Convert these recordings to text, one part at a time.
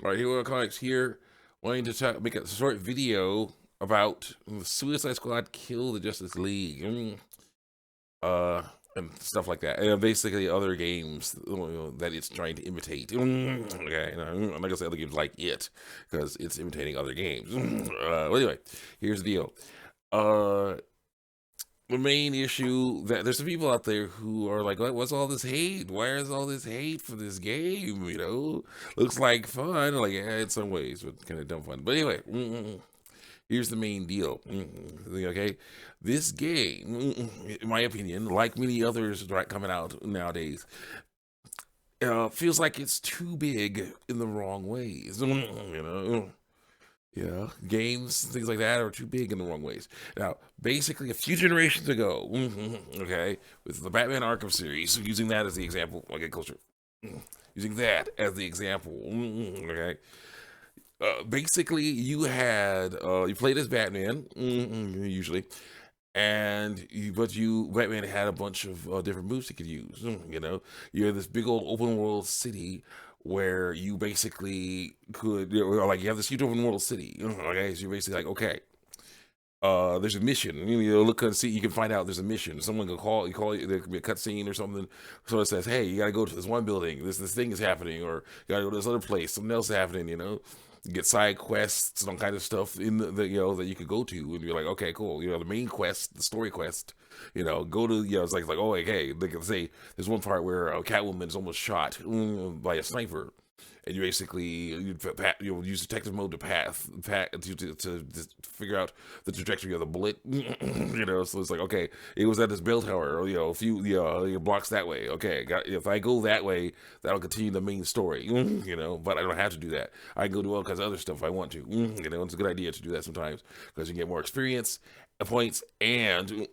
All right, Hero Comics here, wanting to make a short video about the Suicide Squad kill the Justice League, uh, and stuff like that. And basically, other games that it's trying to imitate. Okay, I'm not gonna say other games like it because it's imitating other games. Well, anyway, here's the deal. Uh, the main issue that there's some people out there who are like, what's all this hate? Why is all this hate for this game? Looks like fun. Like, yeah, in some ways, but kind of dumb fun. But anyway, here's the main deal. Okay, this game, in my opinion, like many others coming out nowadays, feels like it's too big in the wrong ways. Yeah, games, things like that are too big in the wrong ways. Now, basically, a few generations ago, okay, with the Batman Arkham series, using that as the example, I'll get closer. Using that as the example, okay. Basically, you played as Batman, usually, but Batman had a bunch of different moves you could use. You had this big old open world city where you basically could, like you have this huge open world city. Okay, so you're basically like, okay, there's a mission. Look and see. You can find out there's a mission. Someone can call. You call. There could be a cutscene or something. So it says, "Hey, you got to go to this one building. This thing is happening, or you got to go to this other place. Something else is happening." You get side quests and all kind of stuff in that you could go to, and you're like, "Okay, cool." The main quest, the story quest. Go to it's like oh, okay. They can say there's one part where a Catwoman is almost shot by a sniper, and you basically use detective mode to figure out the trajectory of the bullet. So it's like, okay, it was at this bell tower, or a few blocks that way. Okay, if I go that way, that'll continue the main story. But I don't have to do that. I can go do all kinds of other stuff if I want to. It's a good idea to do that sometimes because you get more experience points, and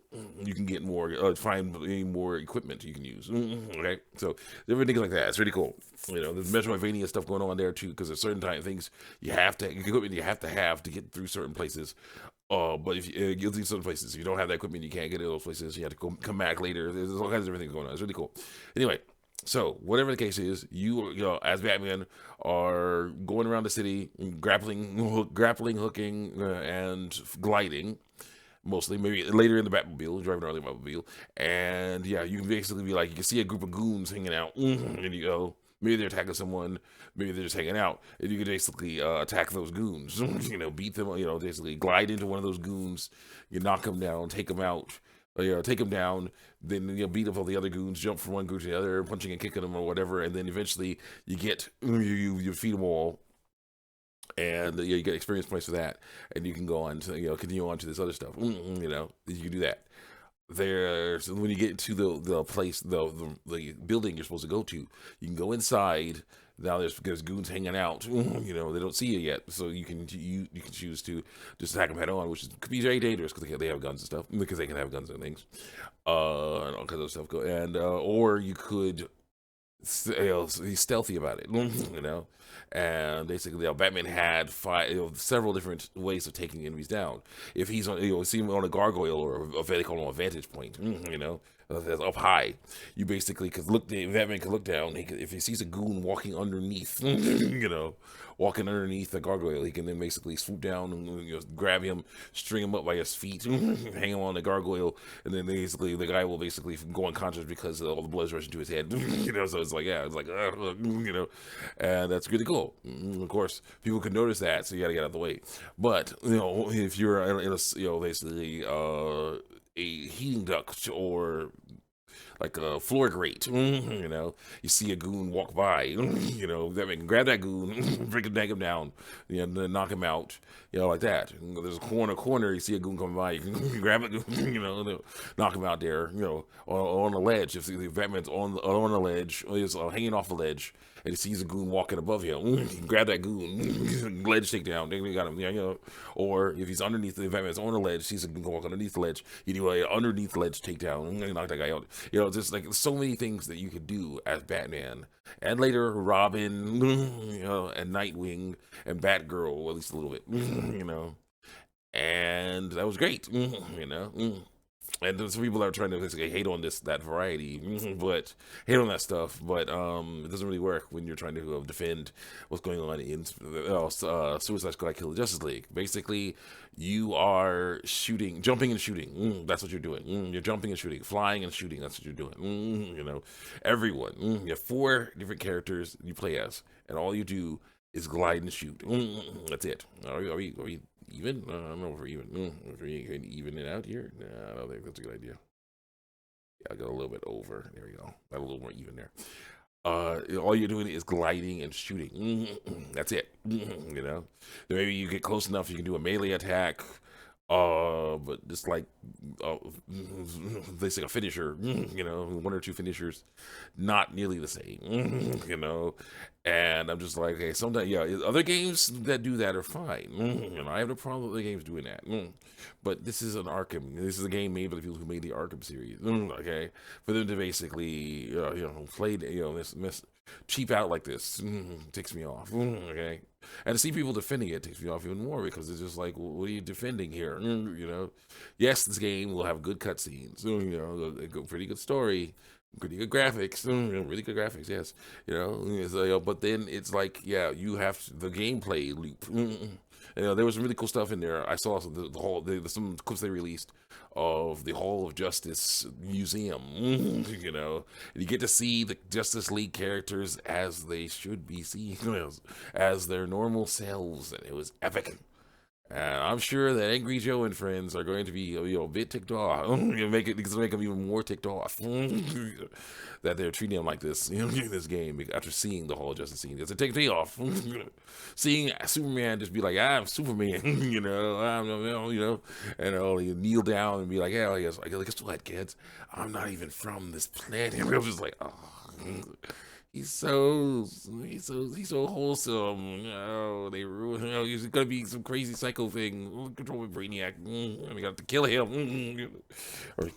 you can get more find more equipment you can use. Okay, so different things like that. It's really cool. There's Metroidvania stuff going on there too, because there's certain things equipment you have to get through certain places. But if you get through certain places, if you don't have that equipment, you can't get in those places. You have to come back later. There's all kinds of different things going on. It's really cool. Anyway, so whatever the case is, as Batman are going around the city, grappling, hooking, and gliding mostly, maybe later in the Batmobile, driving around the Batmobile, and yeah, you can basically be like, you can see a group of goons hanging out, and you go, maybe they're attacking someone, maybe they're just hanging out, and you can basically attack those goons, beat them, basically glide into one of those goons, you knock them down, take them out, take them down, then beat up all the other goons, jump from one group to the other, punching and kicking them or whatever, and then eventually you get you defeat them all, and you get experience points for that, and you can go on to continue on to this other stuff. You can do that. There's when you get to the place, the building you're supposed to go to, you can go inside. Now there's goons hanging out. They don't see you yet, so you can choose to just attack them head on, which could be very dangerous because they have guns and stuff. Because they can have guns and things, and all kinds of stuff. Or you could he's stealthy about it, and basically, Batman had several different ways of taking enemies down. If he's on, see him on a gargoyle or they call him a vantage point, that's up high. You basically Batman could look down. If he sees a goon walking underneath, walking underneath the gargoyle, he can then basically swoop down and grab him, string him up by his feet, hang him on the gargoyle, and then basically the guy will basically go unconscious because all the blood's rushing to his head. So it's like and that's really cool. Of course, people can notice that, so you gotta get out of the way. But if you're in a basically a heating duct or like a floor grate. You see a goon walk by. That man can grab that goon, break him, him down, then knock him out. Like that. There's a corner. You see a goon coming by, you can grab it. Knock him out there. On a ledge. If Batman's on a ledge, or he's hanging off the ledge, and he sees a goon walking above him, you can grab that goon, ledge takedown. They got him. Or if he's underneath, if Batman's on the ledge, sees a goon walk underneath the ledge, you do a underneath ledge takedown, knock that guy out. Just like so many things that you could do as Batman, and later Robin, and Nightwing and Batgirl, at least a little bit, and that was great, and there's people that are trying to basically hate on that variety, but hate on that stuff. But it doesn't really work when you're trying to defend what's going on in Suicide Squad Kill the Justice League. Basically, you are shooting, jumping and shooting. That's what you're doing. You're jumping and shooting, flying and shooting. That's what you're doing. You know, everyone. You have 4 different characters you play as, and all you do is glide and shoot. That's it. Are we even? I don't know if we're even. If we can even it out here. Nah, I don't think that's a good idea. Yeah, I'll go a little bit over. There we go. Got a little more even there. All you're doing is gliding and shooting. That's it. You know, maybe you get close enough, you can do a melee attack. But just like uh, they say a finisher, you know, 1 or 2 finishers, not nearly the same, you know. And I'm just like, okay, sometimes, yeah, other games that do that are fine. You know, I have no problem with other games doing that. But this is an Arkham. This is a game made by the people who made the Arkham series. Okay, for them to basically, you know, play, you know, this cheap out like this takes me off. Okay, and to see people defending it takes me off even more because it's just like, well, what are you defending here? You know, yes, this game will have good cutscenes. You know, a pretty good story, pretty good graphics, really good graphics. Yes, you know, but then it's like, yeah, you have the gameplay loop. You know, there was some really cool stuff in there. I saw some clips they released of the Hall of Justice Museum. You know, and you get to see the Justice League characters as they should be seen, as their normal selves, and it was epic. And I'm sure that Angry Joe and friends are going to be, you know, a bit ticked off. Make them even more ticked off that they're treating him like this, you know, in this game after seeing the whole Justice scene. It's a tick me off. Seeing Superman just be like, I'm Superman, you know, and you kneel down and be like, yeah, I guess what, kids? I'm not even from this planet. I was just like, oh. He's so wholesome. Oh, they ruin. He's gonna be some crazy psycho thing. Control with Brainiac. We got to kill him, or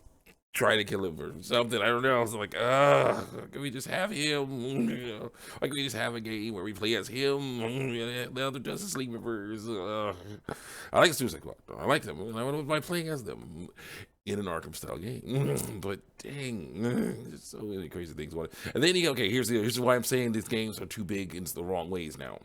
try to kill him or something. I don't know. I was like, can we just have him? Like we just have a game where we play as him, the other Justice League members. I like Suicide Squad. I like them. I wouldn't mind playing as them in an Arkham style game. But dang, there's so many crazy things about it. And then you go, okay, here's why I'm saying these games are too big in the wrong ways now.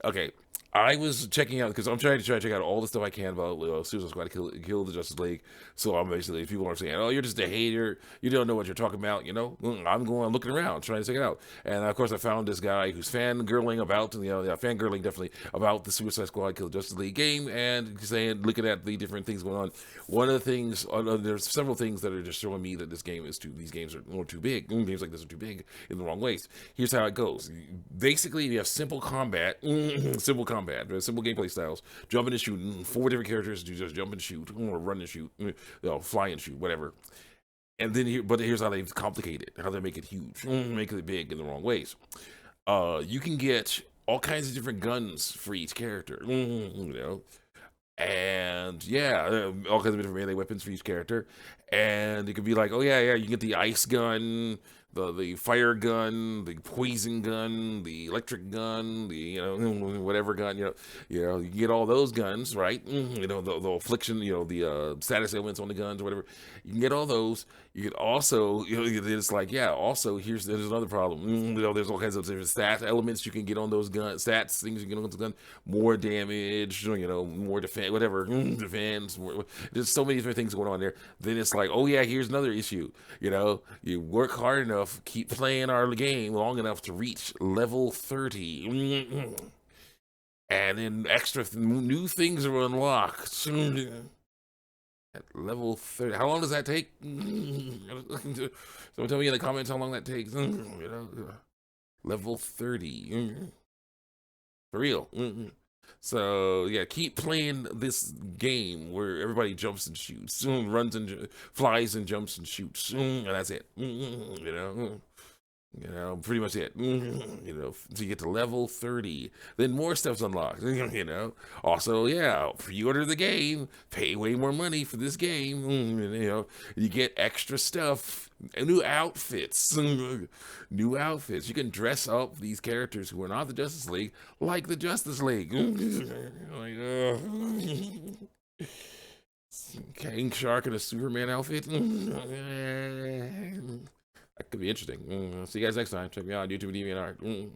Okay, I was checking out because I'm trying to check out all the stuff I can about Suicide Squad kill the Justice League. So I'm basically, people are saying, "Oh, you're just a hater. You don't know what you're talking about." You know, I'm looking around, trying to check it out. And of course, I found this guy who's fangirling about, fangirling definitely about the Suicide Squad kill the Justice League game, and saying, looking at the different things going on. One of the things, there's several things that are just showing me that these games are more too big. Games like this are too big in the wrong ways. Here's how it goes. Basically, you have simple combat, simple gameplay styles, jumping and shooting, 4 different characters do just jump and shoot, or run and shoot, fly and shoot, whatever. And then but here's how they complicate it, how they make it huge, make it big in the wrong ways. You can get all kinds of different guns for each character, you know, and yeah, all kinds of different melee weapons for each character. And it could be like, oh yeah, you can get the ice gun, the fire gun, the poison gun, the electric gun, the whatever gun, you can get all those guns, right? The affliction, the status elements on the guns or whatever. You can get all those. You can also, it's like, yeah, also there's another problem. There's all kinds of different stat elements you can get on those guns, things you can get on those guns, more damage, more defense, whatever, defense. There's so many different things going on there. Then it's like, oh yeah, here's another issue. You work hard enough, keep playing our game long enough to reach level 30, and then extra new things are unlocked. At level 30, how long does that take? So tell me in the comments how long that takes. Level 30, for real. So yeah, keep playing this game where everybody jumps and shoots, runs and flies and jumps and shoots, and that's it. Pretty much it. So you get to level 30, then more stuff's unlocked. Also, yeah, pre-order the game, pay way more money for this game. You get extra stuff, new outfits, new outfits. You can dress up these characters who are not the Justice League like the Justice League. King Shark in a Superman outfit. That could be interesting. See you guys next time. Check me out on YouTube and DeviantArt.